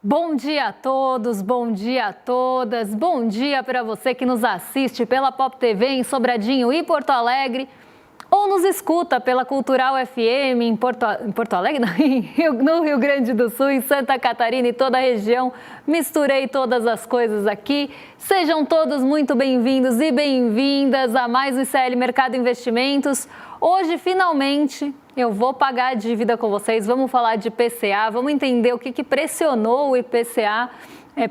Bom dia a todos, bom dia a todas, bom dia para você que nos assiste pela Pop TV em Sobradinho e Porto Alegre ou nos escuta pela Cultural FM em Porto Alegre, não, no Rio Grande do Sul, em Santa Catarina e toda a região. Misturei todas as coisas aqui. Sejam todos muito bem-vindos e bem-vindas a mais um ICL Mercado Investimentos. Hoje, finalmente, eu vou pagar a dívida com vocês, vamos falar de IPCA, vamos entender o que pressionou o IPCA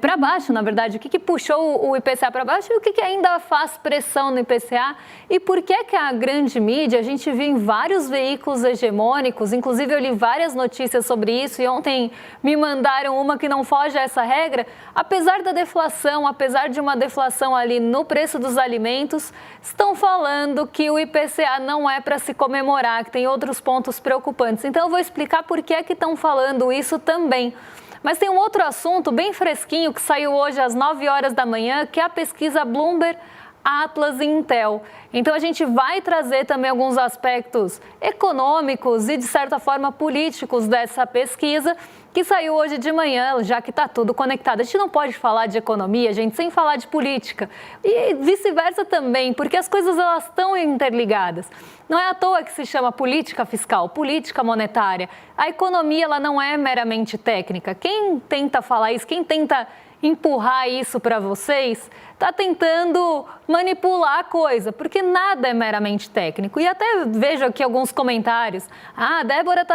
para baixo, na verdade, o que puxou o IPCA para baixo e o que ainda faz pressão no IPCA e por que a grande mídia, a gente viu em vários veículos hegemônicos, inclusive eu li várias notícias sobre isso e ontem me mandaram uma que não foge a essa regra, apesar da deflação, apesar de uma deflação ali no preço dos alimentos, estão falando que o IPCA não é para se comemorar, que tem outros pontos preocupantes. Então eu vou explicar por que estão falando isso também. Mas tem um outro assunto bem fresquinho que saiu hoje às 9 horas da manhã, que é a pesquisa Bloomberg, Atlas e Intel. Então a gente vai trazer também alguns aspectos econômicos e, de certa forma, políticos dessa pesquisa que saiu hoje de manhã, já que está tudo conectado. A gente não pode falar de economia, gente, sem falar de política. E vice-versa também, porque as coisas elas estão interligadas. Não é à toa que se chama política fiscal, política monetária. A economia ela não é meramente técnica. Quem tenta falar isso, quem tenta empurrar isso para vocês, está tentando manipular a coisa, porque nada é meramente técnico. E até vejo aqui alguns comentários. Ah, Débora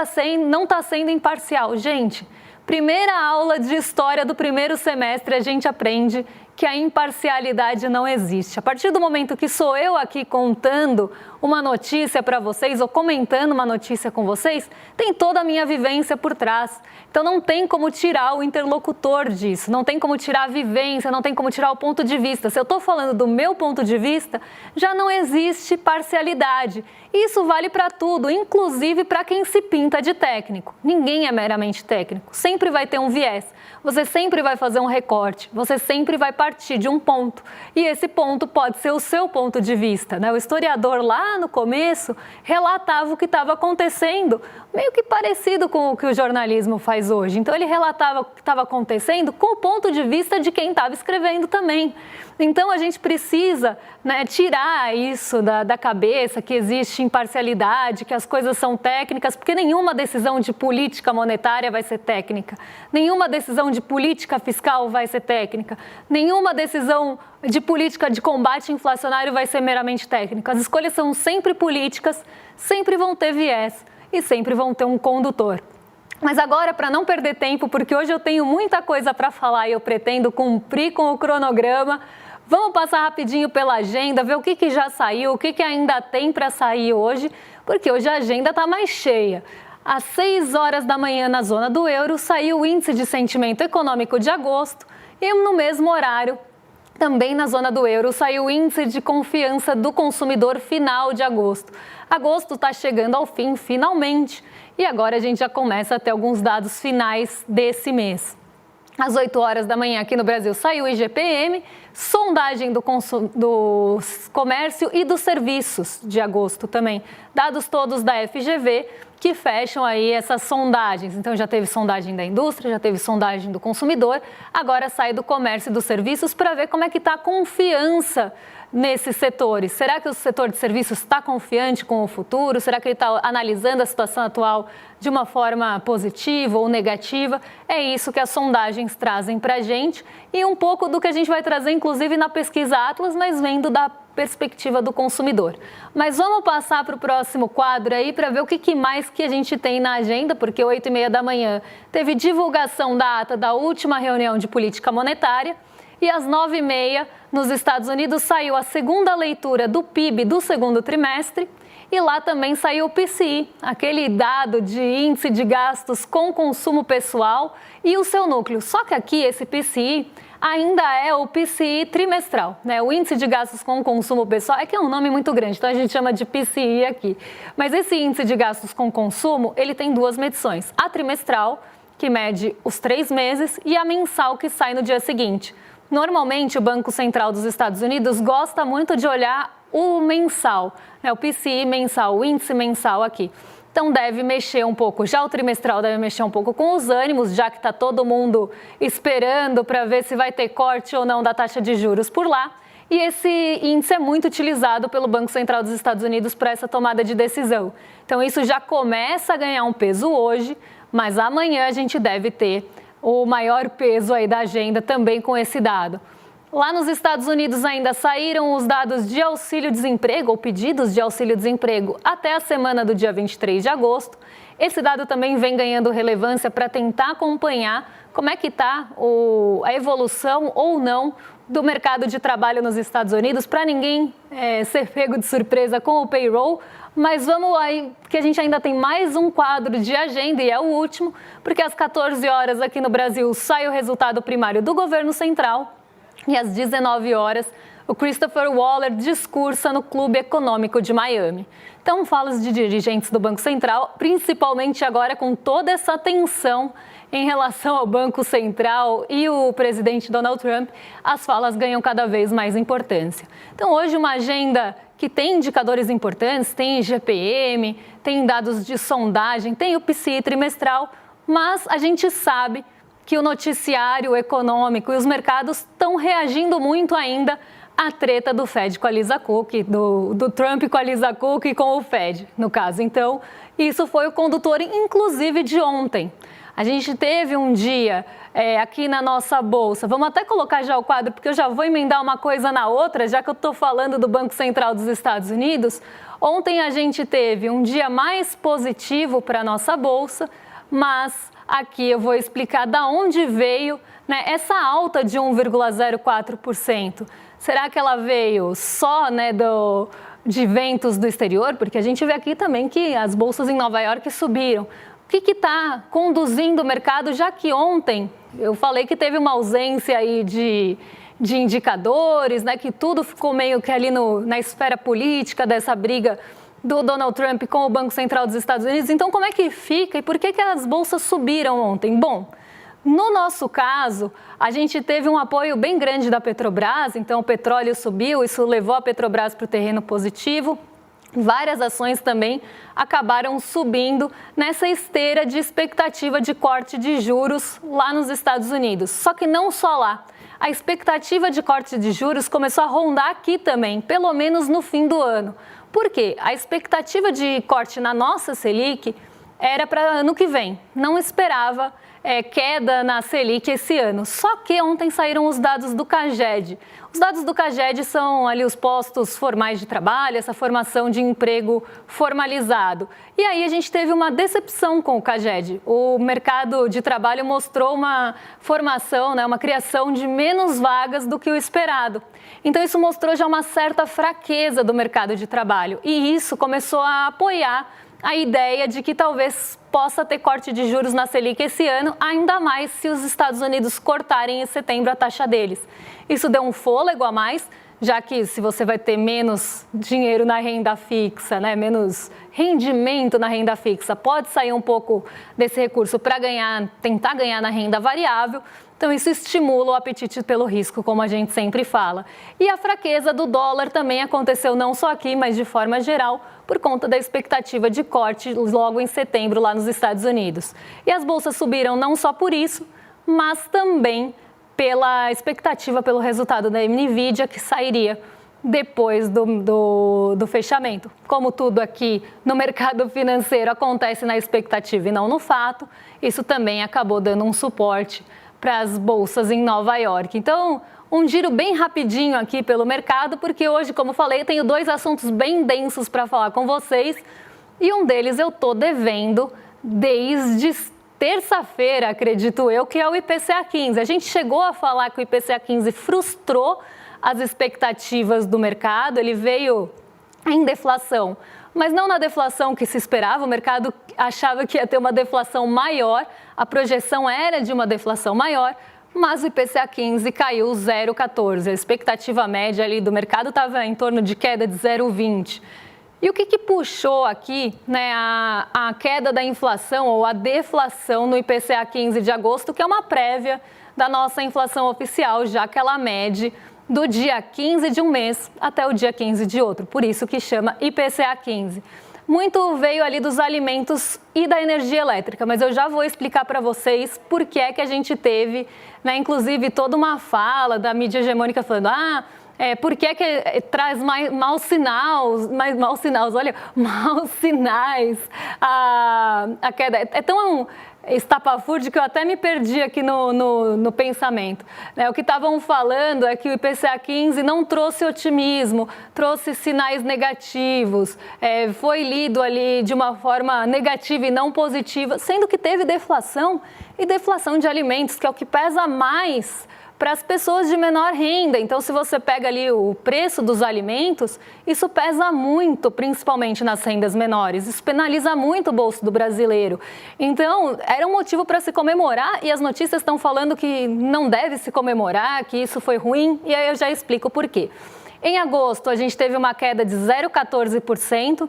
não está sendo imparcial. Gente, primeira aula de história do primeiro semestre, a gente aprende que a imparcialidade não existe. A partir do momento que sou eu aqui contando uma notícia para vocês ou comentando uma notícia com vocês, tem toda a minha vivência por trás. Então não tem como tirar o interlocutor disso, não tem como tirar a vivência, não tem como tirar o ponto de vista. Se eu estou falando do meu ponto de vista, já não existe parcialidade. Isso vale para tudo, inclusive para quem se pinta de técnico. Ninguém é meramente técnico, sempre vai ter um viés. Você sempre vai fazer um recorte, você sempre vai partir de um ponto. E esse ponto pode ser o seu ponto de vista, né? O historiador lá no começo relatava o que estava acontecendo, meio que parecido com o que o jornalismo faz hoje. Então ele relatava o que estava acontecendo com o ponto de vista de quem estava escrevendo também. Então a gente precisa, né, tirar isso da cabeça, que existe imparcialidade, que as coisas são técnicas, porque nenhuma decisão de política monetária vai ser técnica, nenhuma decisão de política fiscal vai ser técnica, nenhuma decisão de política de combate inflacionário vai ser meramente técnica. As escolhas são sempre políticas, sempre vão ter viés e sempre vão ter um condutor. Mas agora, para não perder tempo, porque hoje eu tenho muita coisa para falar e eu pretendo cumprir com o cronograma, vamos passar rapidinho pela agenda, ver o que já saiu, o que ainda tem para sair hoje, porque hoje a agenda está mais cheia. Às 6 horas da manhã, na zona do euro, saiu o índice de sentimento econômico de agosto e no mesmo horário, também na zona do euro, saiu o índice de confiança do consumidor final de agosto. Agosto está chegando ao fim, finalmente, e agora a gente já começa a ter alguns dados finais desse mês. Às 8 horas da manhã aqui no Brasil saiu o IGPM, sondagem do comércio e dos serviços de agosto também. Dados todos da FGV que fecham aí essas sondagens. Então já teve sondagem da indústria, já teve sondagem do consumidor, agora sai do comércio e dos serviços para ver como é que está a confiança nesses setores. Será que o setor de serviços está confiante com o futuro? Será que ele está analisando a situação atual de uma forma positiva ou negativa? É isso que as sondagens trazem para a gente e um pouco do que a gente vai trazer, inclusive, na pesquisa Atlas, mas vendo da perspectiva do consumidor. Mas vamos passar para o próximo quadro aí para ver o que mais que a gente tem na agenda, porque 8h30 da manhã teve divulgação da ata da última reunião de política monetária. E às 9h30, nos Estados Unidos, saiu a segunda leitura do PIB do segundo trimestre e lá também saiu o PCI, aquele dado de índice de gastos com consumo pessoal e o seu núcleo. Só que aqui esse PCI ainda é o PCI trimestral, né? O índice de gastos com consumo pessoal é que é um nome muito grande, então a gente chama de PCI aqui. Mas esse índice de gastos com consumo, ele tem duas medições. A trimestral, que mede os 3 meses, e a mensal, que sai no dia seguinte. Normalmente, o Banco Central dos Estados Unidos gosta muito de olhar o mensal, né? O PCI mensal, o índice mensal aqui. Então deve mexer um pouco, já o trimestral deve mexer um pouco com os ânimos, já que está todo mundo esperando para ver se vai ter corte ou não da taxa de juros por lá. E esse índice é muito utilizado pelo Banco Central dos Estados Unidos para essa tomada de decisão. Então isso já começa a ganhar um peso hoje, mas amanhã a gente deve ter o maior peso aí da agenda também com esse dado. Lá nos Estados Unidos ainda saíram os dados de auxílio-desemprego ou pedidos de auxílio-desemprego até a semana do dia 23 de agosto. Esse dado também vem ganhando relevância para tentar acompanhar como é que está a evolução ou não do mercado de trabalho nos Estados Unidos, para ninguém ser pego de surpresa com o payroll. Mas vamos aí, que a gente ainda tem mais um quadro de agenda e é o último, porque às 14 horas aqui no Brasil sai o resultado primário do governo central. E às 19 horas, o Christopher Waller discursa no Clube Econômico de Miami. Então, falas de dirigentes do Banco Central, principalmente agora com toda essa tensão em relação ao Banco Central e o presidente Donald Trump, as falas ganham cada vez mais importância. Então, hoje uma agenda que tem indicadores importantes, tem IGPM, tem dados de sondagem, tem o PCI trimestral, mas a gente sabe que o noticiário econômico e os mercados estão reagindo muito ainda à treta do Fed com a Lisa Cook, do Trump com a Lisa Cook e com o Fed, no caso. Então, isso foi o condutor, inclusive, de ontem. A gente teve um dia aqui na nossa bolsa, vamos até colocar já o quadro, porque eu já vou emendar uma coisa na outra, já que eu estou falando do Banco Central dos Estados Unidos. Ontem a gente teve um dia mais positivo para a nossa bolsa, mas aqui eu vou explicar da onde veio, né, essa alta de 1,04%. Será que ela veio só, né, de ventos do exterior? Porque a gente vê aqui também que as bolsas em Nova York subiram. O que está conduzindo o mercado, já que ontem eu falei que teve uma ausência aí de indicadores, né, que tudo ficou meio que ali na esfera política dessa briga do Donald Trump com o Banco Central dos Estados Unidos. Então, como é que fica e por que as bolsas subiram ontem? Bom, no nosso caso, a gente teve um apoio bem grande da Petrobras, então o petróleo subiu, isso levou a Petrobras para o terreno positivo. Várias ações também acabaram subindo nessa esteira de expectativa de corte de juros lá nos Estados Unidos. Só que não só lá. A expectativa de corte de juros começou a rondar aqui também, pelo menos no fim do ano. Por quê? A expectativa de corte na nossa Selic era para ano que vem. Não esperava queda na Selic esse ano. Só que ontem saíram os dados do CAGED. Os dados do CAGED são ali os postos formais de trabalho, essa formação de emprego formalizado. E aí a gente teve uma decepção com o CAGED. O mercado de trabalho mostrou uma formação, né, uma criação de menos vagas do que o esperado. Então isso mostrou já uma certa fraqueza do mercado de trabalho. E isso começou a apoiar a ideia de que talvez possa ter corte de juros na Selic esse ano, ainda mais se os Estados Unidos cortarem em setembro a taxa deles. Isso deu um fôlego a mais, já que se você vai ter menos dinheiro na renda fixa, né, menos rendimento na renda fixa, pode sair um pouco desse recurso para tentar ganhar na renda variável. Então, isso estimula o apetite pelo risco, como a gente sempre fala. E a fraqueza do dólar também aconteceu não só aqui, mas de forma geral, por conta da expectativa de corte logo em setembro lá nos Estados Unidos. E as bolsas subiram não só por isso, mas também pela expectativa pelo resultado da NVIDIA, que sairia depois do fechamento. Como tudo aqui no mercado financeiro acontece na expectativa e não no fato, isso também acabou dando um suporte para as bolsas em Nova York. Então, um giro bem rapidinho aqui pelo mercado, porque hoje, como falei, eu tenho dois assuntos bem densos para falar com vocês e um deles eu estou devendo desde terça-feira, acredito eu, que é o IPCA 15. A gente chegou a falar que o IPCA 15 frustrou as expectativas do mercado, ele veio em deflação, mas não na deflação que se esperava. O mercado achava que ia ter uma deflação maior, a projeção era de uma deflação maior, mas o IPCA 15 caiu 0,14. A expectativa média ali do mercado estava em torno de queda de 0,20. E o que puxou aqui, né, a queda da inflação ou a deflação no IPCA 15 de agosto, que é uma prévia da nossa inflação oficial, já que ela mede do dia 15 de um mês até o dia 15 de outro, por isso que chama IPCA 15. muito veio ali dos alimentos e da energia elétrica, mas eu já vou explicar para vocês por que é que a gente teve, né, inclusive toda uma fala da mídia hegemônica falando, por que é que traz maus sinais a queda. É tão estapafúrdio que eu até me perdi aqui no pensamento. O que estavam falando é que o IPCA 15 não trouxe otimismo, trouxe sinais negativos, foi lido ali de uma forma negativa e não positiva, sendo que teve deflação e deflação de alimentos, que é o que pesa mais para as pessoas de menor renda. Então, se você pega ali o preço dos alimentos, isso pesa muito, principalmente nas rendas menores. Isso penaliza muito o bolso do brasileiro. Então, era um motivo para se comemorar e as notícias estão falando que não deve se comemorar, que isso foi ruim, e aí eu já explico por quê. Em agosto, a gente teve uma queda de 0,14%.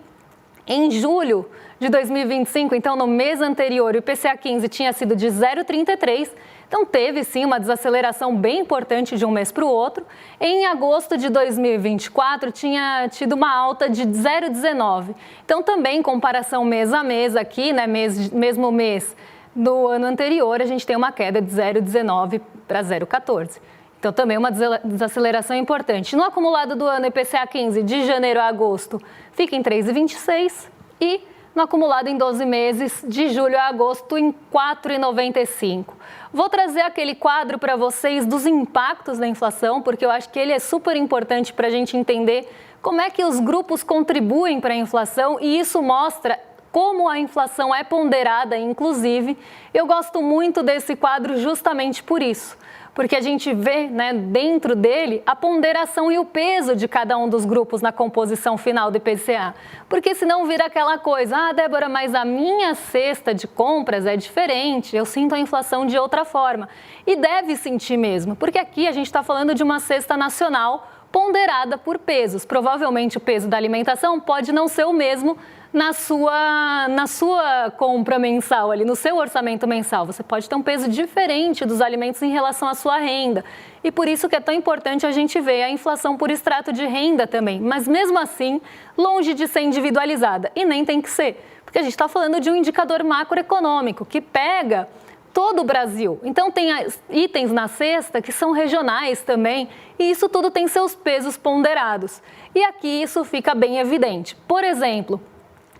Em julho de 2025, então no mês anterior, o IPCA 15 tinha sido de 0,33%. Então, teve sim uma desaceleração bem importante de um mês para o outro. Em agosto de 2024, tinha tido uma alta de 0,19%. Então, também, em comparação mês a mês aqui, né, mesmo mês do ano anterior, a gente tem uma queda de 0,19% para 0,14%. Então, também uma desaceleração importante. No acumulado do ano, IPCA 15, de janeiro a agosto, fica em 3,26% e no acumulado em 12 meses, de julho a agosto, em 4,95%. Vou trazer aquele quadro para vocês dos impactos da inflação, porque eu acho que ele é super importante para a gente entender como é que os grupos contribuem para a inflação e isso mostra como a inflação é ponderada, inclusive. Eu gosto muito desse quadro justamente por isso. Porque a gente vê, né, dentro dele a ponderação e o peso de cada um dos grupos na composição final do IPCA. Porque senão vira aquela coisa, Débora, mas a minha cesta de compras é diferente, eu sinto a inflação de outra forma. E deve sentir mesmo, porque aqui a gente está falando de uma cesta nacional ponderada por pesos. Provavelmente o peso da alimentação pode não ser o mesmo na sua compra mensal, ali no seu orçamento mensal. Você pode ter um peso diferente dos alimentos em relação à sua renda. E por isso que é tão importante a gente ver a inflação por extrato de renda também. Mas mesmo assim, longe de ser individualizada. E nem tem que ser, porque a gente está falando de um indicador macroeconômico que pega todo o Brasil. Então tem itens na cesta que são regionais também, e isso tudo tem seus pesos ponderados. E aqui isso fica bem evidente. Por exemplo,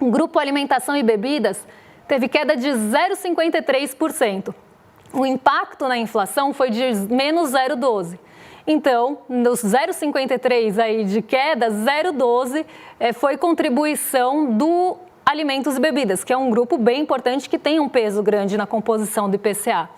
o grupo alimentação e bebidas teve queda de 0,53%. O impacto na inflação foi de menos 0,12%. Então, nos 0,53% aí de queda, 0,12% foi contribuição do alimentos e bebidas, que é um grupo bem importante que tem um peso grande na composição do IPCA.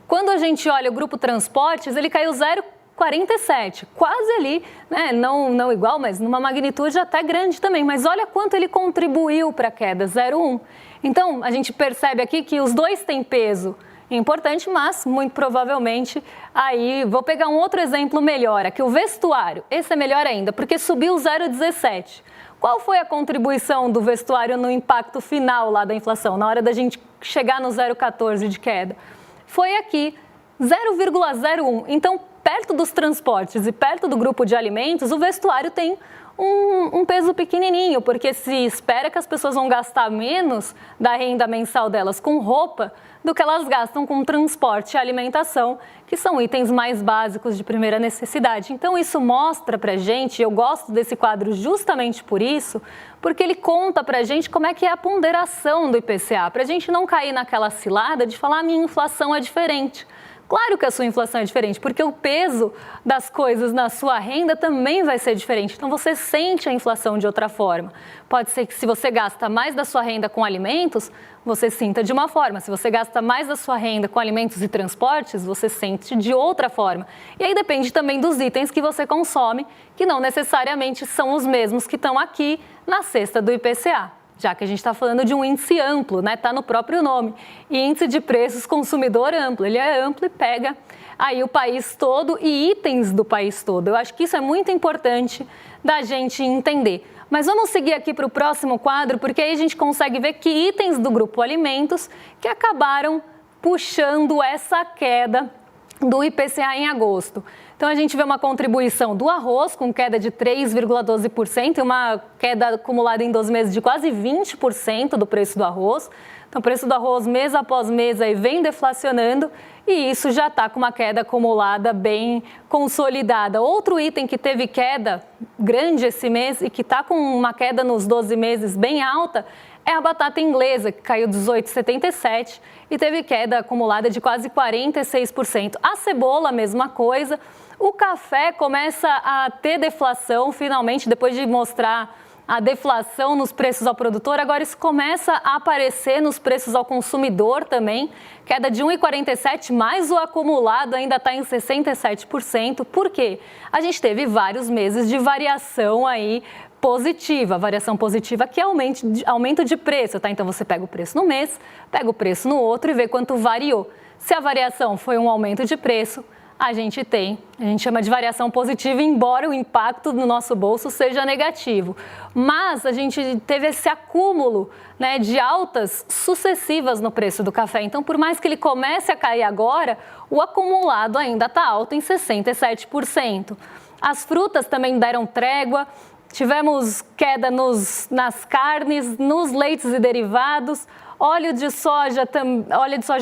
Quando a gente olha o grupo transportes, ele caiu 0,47%, quase ali, né? Não igual, mas numa magnitude até grande também. Mas olha quanto ele contribuiu para a queda, 0,1%. Então, a gente percebe aqui que os dois têm peso importante, mas muito provavelmente aí, vou pegar um outro exemplo melhor, aqui o vestuário. Esse é melhor ainda, porque subiu 0,17%. Qual foi a contribuição do vestuário no impacto final lá da inflação, na hora da gente chegar no 0,14% de queda? Foi aqui, 0,01%. Então, perto dos transportes e perto do grupo de alimentos, o vestuário tem um peso pequenininho, porque se espera que as pessoas vão gastar menos da renda mensal delas com roupa do que elas gastam com transporte e alimentação, que são itens mais básicos de primeira necessidade. Então, isso mostra pra gente, eu gosto desse quadro justamente por isso, porque ele conta pra gente como é que é a ponderação do IPCA, pra gente não cair naquela cilada de falar a minha inflação é diferente. Claro que a sua inflação é diferente, porque o peso das coisas na sua renda também vai ser diferente. Então, você sente a inflação de outra forma. Pode ser que se você gasta mais da sua renda com alimentos, você sinta de uma forma. Se você gasta mais da sua renda com alimentos e transportes, você sente de outra forma. E aí depende também dos itens que você consome, que não necessariamente são os mesmos que estão aqui na cesta do IPCA. Já que a gente está falando de um índice amplo, né? Está no próprio nome. Índice de preços consumidor amplo. Ele é amplo e pega aí o país todo e itens do país todo. Eu acho que isso é muito importante da gente entender. Mas vamos seguir aqui para o próximo quadro, porque aí a gente consegue ver que itens do grupo alimentos que acabaram puxando essa queda do IPCA em agosto. Então a gente vê uma contribuição do arroz com queda de 3,12% e uma queda acumulada em 12 meses de quase 20% do preço do arroz. Então o preço do arroz mês após mês aí vem deflacionando e isso já está com uma queda acumulada bem consolidada. Outro item que teve queda grande esse mês e que está com uma queda nos 12 meses bem alta é a batata inglesa, que caiu 18,77 e teve queda acumulada de quase 46%. A cebola, mesma coisa. O café começa a ter deflação, finalmente, depois de mostrar a deflação nos preços ao produtor, agora isso começa a aparecer nos preços ao consumidor também, queda de 1,47, mas o acumulado ainda está em 67%. Por quê? A gente teve vários meses de variação aí positiva, variação positiva que é aumento de preço, tá? Então você pega o preço no mês, pega o preço no outro e vê quanto variou. Se a variação foi um aumento de preço, a gente chama de variação positiva, embora o impacto no nosso bolso seja negativo. Mas a gente teve esse acúmulo, né, de altas sucessivas no preço do café. Então, por mais que ele comece a cair agora, o acumulado ainda está alto em 67%. As frutas também deram trégua. Tivemos queda nas carnes, nos leites e derivados. Óleo de soja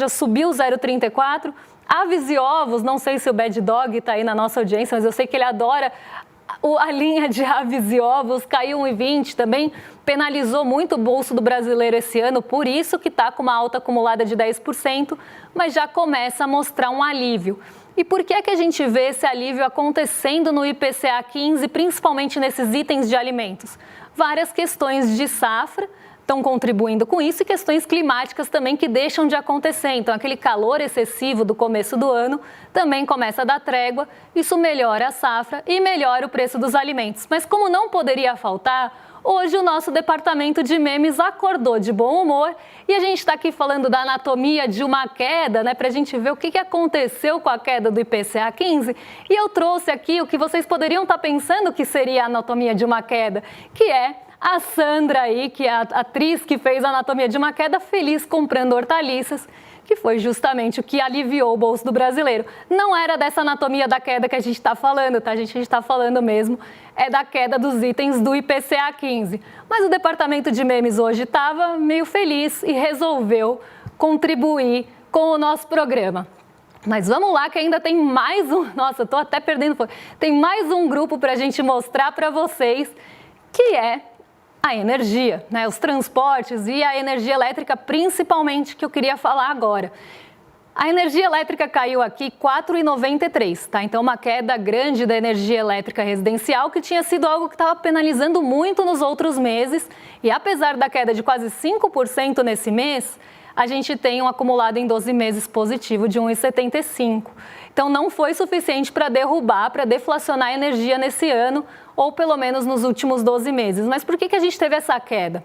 subiu 0,34%. Aves e ovos, não sei se o Bad Dog está aí na nossa audiência, mas eu sei que ele adora a linha de aves e ovos, caiu 1,20 também, penalizou muito o bolso do brasileiro esse ano, por isso que está com uma alta acumulada de 10%, mas já começa a mostrar um alívio. E por que é que a gente vê esse alívio acontecendo no IPCA 15, principalmente nesses itens de alimentos? Várias questões de safra estão contribuindo com isso e questões climáticas também que deixam de acontecer. Então, aquele calor excessivo do começo do ano também começa a dar trégua, isso melhora a safra e melhora o preço dos alimentos. Mas como não poderia faltar, hoje o nosso departamento de memes acordou de bom humor e a gente está aqui falando da anatomia de uma queda, né, para a gente ver o que aconteceu com a queda do IPCA 15. E eu trouxe aqui o que vocês poderiam estar pensando que seria a anatomia de uma queda, que é a Sandra aí, que é a atriz que fez a anatomia de uma queda, feliz comprando hortaliças, que foi justamente o que aliviou o bolso do brasileiro. Não era dessa anatomia da queda que a gente está falando, tá? A gente está falando mesmo da queda dos itens do IPCA 15. Mas o departamento de memes hoje estava meio feliz e resolveu contribuir com o nosso programa. Mas vamos lá que ainda tem mais um... Nossa, eu tô até perdendo... Tem mais um grupo para a gente mostrar para vocês, que é a energia, né? Os transportes e a energia elétrica principalmente, que eu queria falar agora. A energia elétrica caiu aqui 4,93, tá? Então uma queda grande da energia elétrica residencial, que tinha sido algo que estava penalizando muito nos outros meses. E apesar da queda de quase 5% nesse mês, a gente tem um acumulado em 12 meses positivo de 1,75. Então não foi suficiente para derrubar, para deflacionar a energia nesse ano, ou pelo menos nos últimos 12 meses. Mas por que a gente teve essa queda?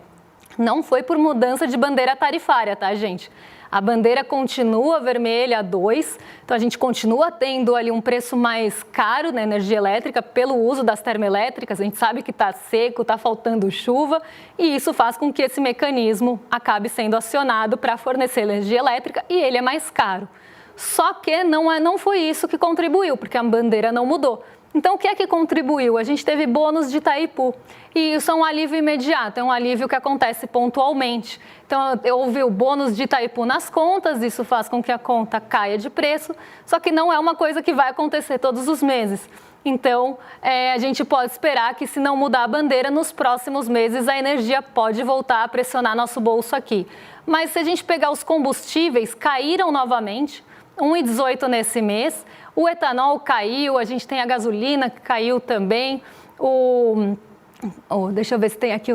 Não foi por mudança de bandeira tarifária, tá, gente? A bandeira continua vermelha, 2, então a gente continua tendo ali um preço mais caro na energia elétrica pelo uso das termoelétricas. A gente sabe que está seco, está faltando chuva e isso faz com que esse mecanismo acabe sendo acionado para fornecer energia elétrica e ele é mais caro. Só que não foi isso que contribuiu, porque a bandeira não mudou. Então, o que é que contribuiu? A gente teve bônus de Itaipu e isso é um alívio imediato, é um alívio que acontece pontualmente. Então, houve o bônus de Itaipu nas contas, isso faz com que a conta caia de preço, só que não é uma coisa que vai acontecer todos os meses. Então, a gente pode esperar que, se não mudar a bandeira, nos próximos meses a energia pode voltar a pressionar nosso bolso aqui. Mas se a gente pegar os combustíveis, caíram novamente, 1,18 nesse mês, o etanol caiu, a gente tem a gasolina que caiu também, deixa eu ver se tem aqui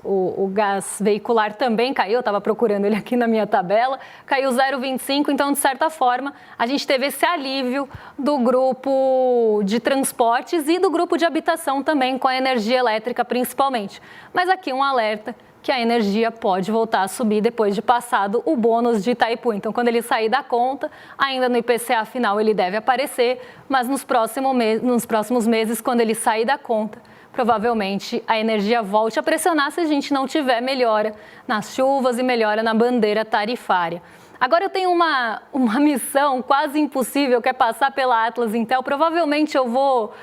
o gás veicular também caiu, eu estava procurando ele aqui na minha tabela, caiu 0,25, então de certa forma a gente teve esse alívio do grupo de transportes e do grupo de habitação também, com a energia elétrica principalmente. Mas aqui um alerta, que a energia pode voltar a subir depois de passado o bônus de Itaipu. Então, quando ele sair da conta, ainda no IPCA final ele deve aparecer, mas nos próximos meses, quando ele sair da conta, provavelmente a energia volte a pressionar se a gente não tiver melhora nas chuvas e melhora na bandeira tarifária. Agora eu tenho uma missão quase impossível, que é passar pela Atlas Intel. Provavelmente eu vou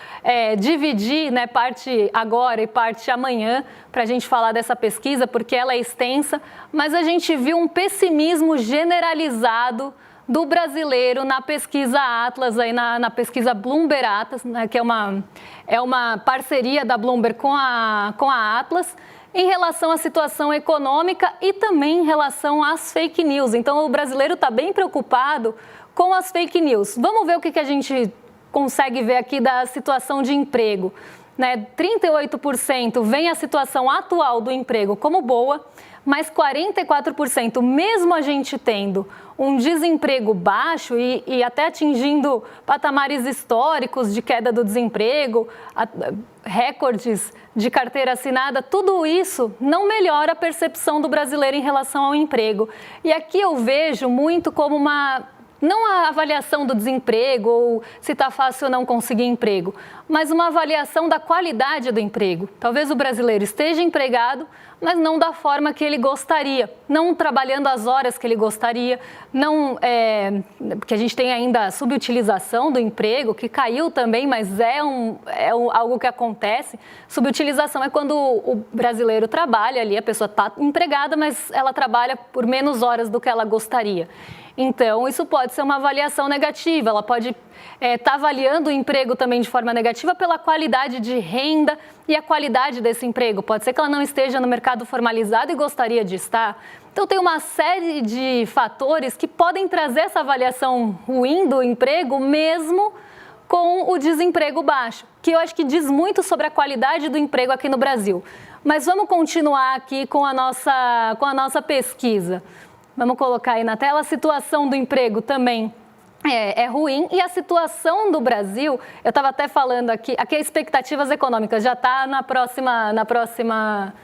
dividir, né, parte agora e parte amanhã para a gente falar dessa pesquisa, porque ela é extensa, mas a gente viu um pessimismo generalizado do brasileiro na pesquisa Atlas, aí na pesquisa Bloomberg Atlas, né, que é uma parceria da Bloomberg com a Atlas, em relação à situação econômica e também em relação às fake news. Então, o brasileiro está bem preocupado com as fake news. Vamos ver o que a gente consegue ver aqui da situação de emprego. 38% vem a situação atual do emprego como boa, mas 44%, mesmo a gente tendo um desemprego baixo e até atingindo patamares históricos de queda do desemprego, recordes de carteira assinada, tudo isso não melhora a percepção do brasileiro em relação ao emprego. E aqui eu vejo muito como não a avaliação do desemprego ou se está fácil ou não conseguir emprego, mas uma avaliação da qualidade do emprego. Talvez o brasileiro esteja empregado, mas não da forma que ele gostaria, não trabalhando as horas que ele gostaria, porque a gente tem ainda a subutilização do emprego, que caiu também, mas é algo que acontece. Subutilização é quando o brasileiro trabalha ali, a pessoa está empregada, mas ela trabalha por menos horas do que ela gostaria. Então, isso pode ser uma avaliação negativa, ela pode estar avaliando o emprego também de forma negativa pela qualidade de renda e a qualidade desse emprego. Pode ser que ela não esteja no mercado formalizado e gostaria de estar. Então, tem uma série de fatores que podem trazer essa avaliação ruim do emprego, mesmo com o desemprego baixo, que eu acho que diz muito sobre a qualidade do emprego aqui no Brasil. Mas vamos continuar aqui com a nossa pesquisa. Vamos colocar aí na tela, a situação do emprego também é ruim e a situação do Brasil, eu estava até falando aqui as expectativas econômicas, já está na próxima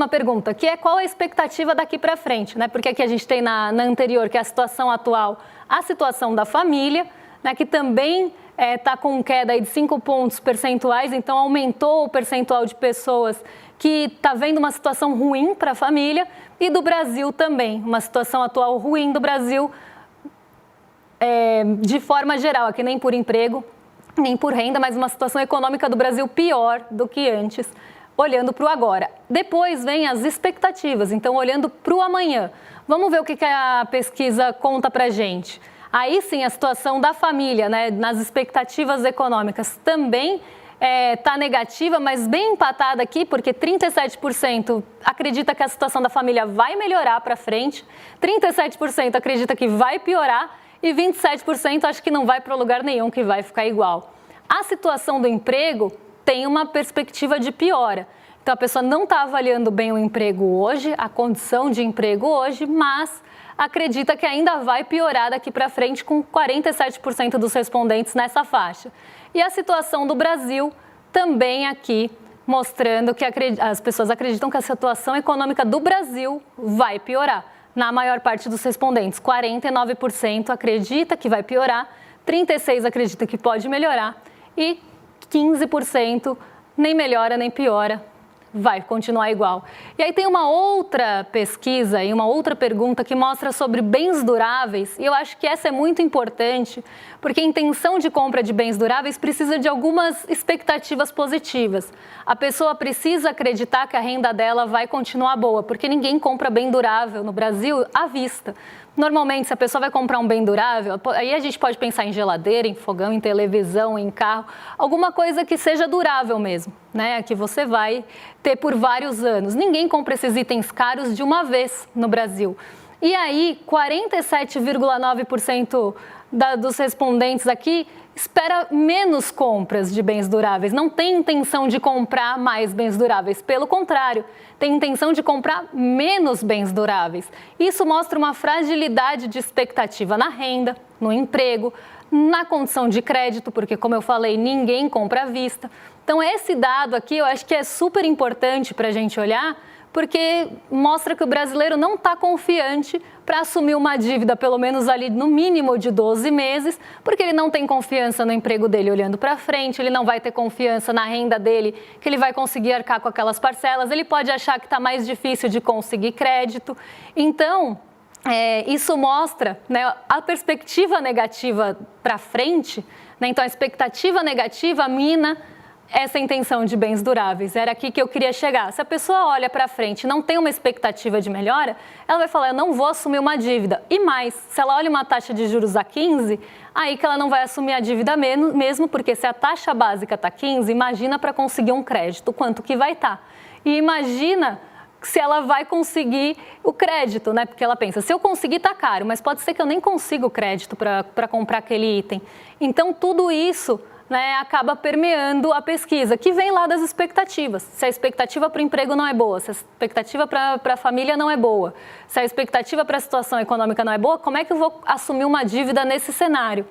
pergunta, que é qual a expectativa daqui para frente, né? Porque aqui a gente tem na anterior, que é a situação atual, a situação da família, né, que também está com queda aí de 5 pontos percentuais, então aumentou o percentual de pessoas que está vendo uma situação ruim para a família, e do Brasil também, uma situação atual ruim do Brasil de forma geral, aqui nem por emprego, nem por renda, mas uma situação econômica do Brasil pior do que antes, olhando para o agora. Depois vem as expectativas, então olhando para o amanhã. Vamos ver o que a pesquisa conta para a gente. Aí sim, a situação da família, né, nas expectativas econômicas também está negativa, mas bem empatada aqui, porque 37% acredita que a situação da família vai melhorar para frente, 37% acredita que vai piorar e 27% acha que não vai para lugar nenhum, que vai ficar igual. A situação do emprego tem uma perspectiva de piora. Então, a pessoa não está avaliando bem o emprego hoje, a condição de emprego hoje, mas acredita que ainda vai piorar daqui para frente, com 47% dos respondentes nessa faixa. E a situação do Brasil também aqui, mostrando que as pessoas acreditam que a situação econômica do Brasil vai piorar. Na maior parte dos respondentes, 49% acredita que vai piorar, 36% acredita que pode melhorar e 15% nem melhora nem piora, vai continuar igual. E aí tem uma outra pesquisa e uma outra pergunta que mostra sobre bens duráveis, e eu acho que essa é muito importante, porque a intenção de compra de bens duráveis precisa de algumas expectativas positivas. A pessoa precisa acreditar que a renda dela vai continuar boa, porque ninguém compra bem durável no Brasil à vista. Normalmente, se a pessoa vai comprar um bem durável, aí a gente pode pensar em geladeira, em fogão, em televisão, em carro, alguma coisa que seja durável mesmo, né? Que você vai ter por vários anos. Ninguém compra esses itens caros de uma vez no Brasil. E aí, 47,9% dos respondentes aqui espera menos compras de bens duráveis, não tem intenção de comprar mais bens duráveis, pelo contrário, tem intenção de comprar menos bens duráveis. Isso mostra uma fragilidade de expectativa na renda, no emprego, na condição de crédito, porque, como eu falei, ninguém compra à vista. Então, esse dado aqui eu acho que é super importante para a gente olhar, porque mostra que o brasileiro não está confiante para assumir uma dívida, pelo menos ali no mínimo de 12 meses, porque ele não tem confiança no emprego dele olhando para frente, ele não vai ter confiança na renda dele, que ele vai conseguir arcar com aquelas parcelas, ele pode achar que está mais difícil de conseguir crédito. Então, isso mostra, né, a perspectiva negativa para frente, né, então a expectativa negativa mina essa intenção de bens duráveis. Era aqui que eu queria chegar. Se a pessoa olha para frente e não tem uma expectativa de melhora, ela vai falar, eu não vou assumir uma dívida. E mais, se ela olha uma taxa de juros a 15, aí que ela não vai assumir a dívida mesmo, porque se a taxa básica está 15, imagina para conseguir um crédito, quanto que vai estar. E imagina se ela vai conseguir o crédito, né? Porque ela pensa, se eu conseguir tá caro, mas pode ser que eu nem consiga o crédito para comprar aquele item. Então, tudo isso, né, acaba permeando a pesquisa, que vem lá das expectativas. Se a expectativa para o emprego não é boa, se a expectativa para a família não é boa, se a expectativa para a situação econômica não é boa, como é que eu vou assumir uma dívida nesse cenário?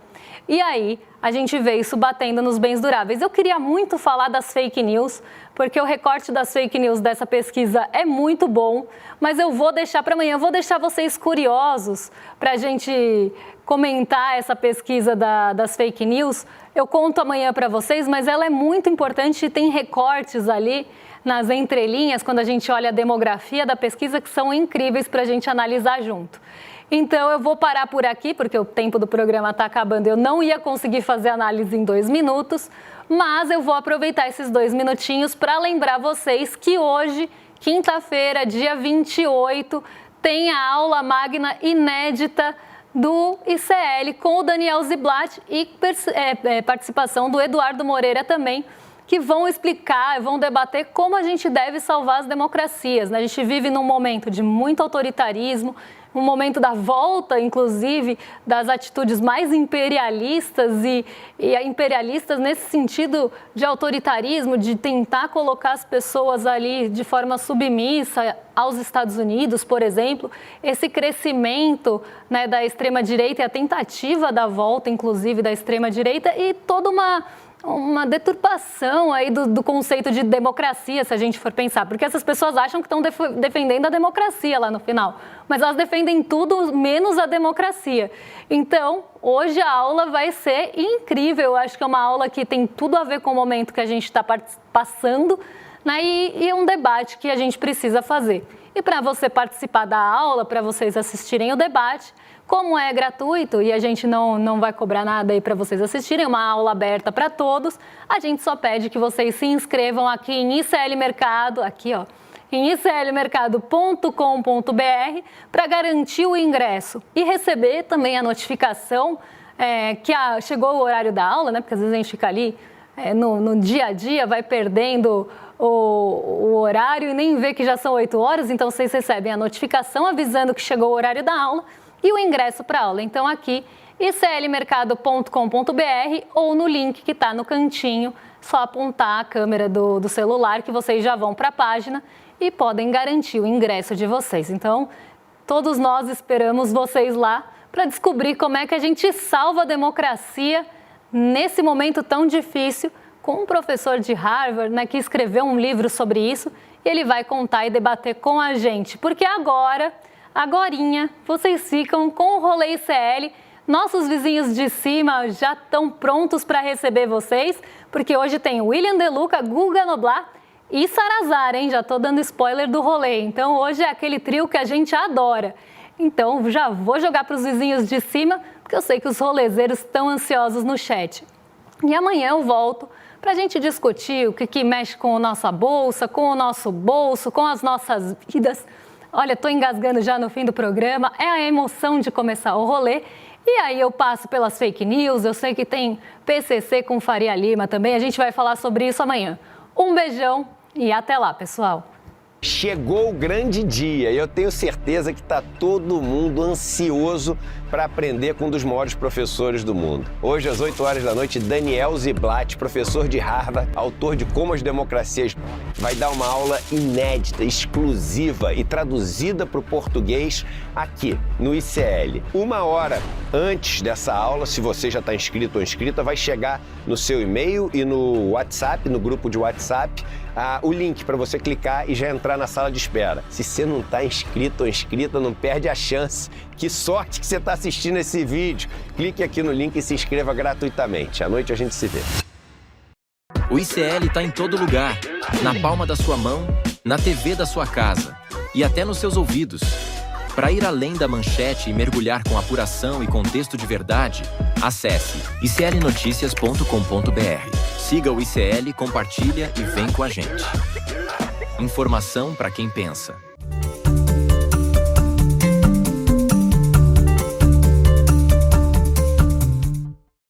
E aí, a gente vê isso batendo nos bens duráveis. Eu queria muito falar das fake news, porque o recorte das fake news dessa pesquisa é muito bom, mas eu vou deixar para amanhã, eu vou deixar vocês curiosos para a gente comentar essa pesquisa das fake news. Eu conto amanhã para vocês, mas ela é muito importante e tem recortes ali nas entrelinhas, quando a gente olha a demografia da pesquisa, que são incríveis para a gente analisar junto. Então, eu vou parar por aqui, porque o tempo do programa está acabando. Eu não ia conseguir fazer análise em 2 minutos, mas eu vou aproveitar esses 2 minutinhos para lembrar vocês que hoje, quinta-feira, dia 28, tem a aula magna inédita do ICL com o Daniel Ziblatt e participação do Eduardo Moreira também, que vão explicar, vão debater como a gente deve salvar as democracias, né? A gente vive num momento de muito autoritarismo, um momento da volta, inclusive, das atitudes mais imperialistas e imperialistas nesse sentido de autoritarismo, de tentar colocar as pessoas ali de forma submissa aos Estados Unidos, por exemplo. Esse crescimento, né, da extrema-direita e a tentativa da volta, inclusive, da extrema-direita e toda uma deturpação aí do conceito de democracia, se a gente for pensar, porque essas pessoas acham que estão defendendo a democracia lá no final, mas elas defendem tudo menos a democracia. Então, hoje a aula vai ser incrível, eu acho que é uma aula que tem tudo a ver com o momento que a gente está passando, né, e é um debate que a gente precisa fazer. E para você participar da aula, para vocês assistirem o debate, como é gratuito e a gente não vai cobrar nada aí para vocês assistirem, é uma aula aberta para todos, a gente só pede que vocês se inscrevam aqui em ICL Mercado, aqui ó, em iclmercado.com.br para garantir o ingresso e receber também a notificação que chegou o horário da aula, né? Porque às vezes a gente fica ali no dia a dia, vai perdendo o horário e nem vê que já são 8 horas, então vocês recebem a notificação avisando que chegou o horário da aula e o ingresso para a aula. Então aqui, iclmercado.com.br ou no link que está no cantinho, só apontar a câmera do celular que vocês já vão para a página e podem garantir o ingresso de vocês. Então, todos nós esperamos vocês lá para descobrir como é que a gente salva a democracia nesse momento tão difícil, com um professor de Harvard, né, que escreveu um livro sobre isso, e ele vai contar e debater com a gente, porque agorinha, vocês ficam com o Rolê ICL. Nossos vizinhos de cima já estão prontos para receber vocês, porque hoje tem William De Luca, Guga Noblat e Sarazar, hein? Já estou dando spoiler do rolê. Então, hoje é aquele trio que a gente adora. Então, já vou jogar para os vizinhos de cima, porque eu sei que os rolezeiros estão ansiosos no chat. E amanhã eu volto para a gente discutir o que mexe com a nossa bolsa, com o nosso bolso, com as nossas vidas. Olha, estou engasgando já no fim do programa, é a emoção de começar o rolê. E aí eu passo pelas fake news, eu sei que tem PCC com Faria Lima também, a gente vai falar sobre isso amanhã. Um beijão e até lá, pessoal! Chegou o grande dia e eu tenho certeza que está todo mundo ansioso para aprender com um dos maiores professores do mundo. Hoje, às 8 horas da noite, Daniel Ziblatt, professor de Harvard, autor de Como as Democracias, vai dar uma aula inédita, exclusiva e traduzida para o português aqui no ICL. 1 hora antes dessa aula, se você já está inscrito ou inscrita, vai chegar no seu e-mail e no WhatsApp, no grupo de WhatsApp, o link para você clicar e já entrar na sala de espera. Se você não está inscrito ou inscrita, não perde a chance. Que sorte que você está assistindo esse vídeo. Clique aqui no link e se inscreva gratuitamente. À noite a gente se vê. O ICL está em todo lugar, na palma da sua mão, na TV da sua casa e até nos seus ouvidos. Para ir além da manchete e mergulhar com apuração e contexto de verdade, acesse iclnoticias.com.br. Siga o ICL, compartilha e vem com a gente. Informação para quem pensa.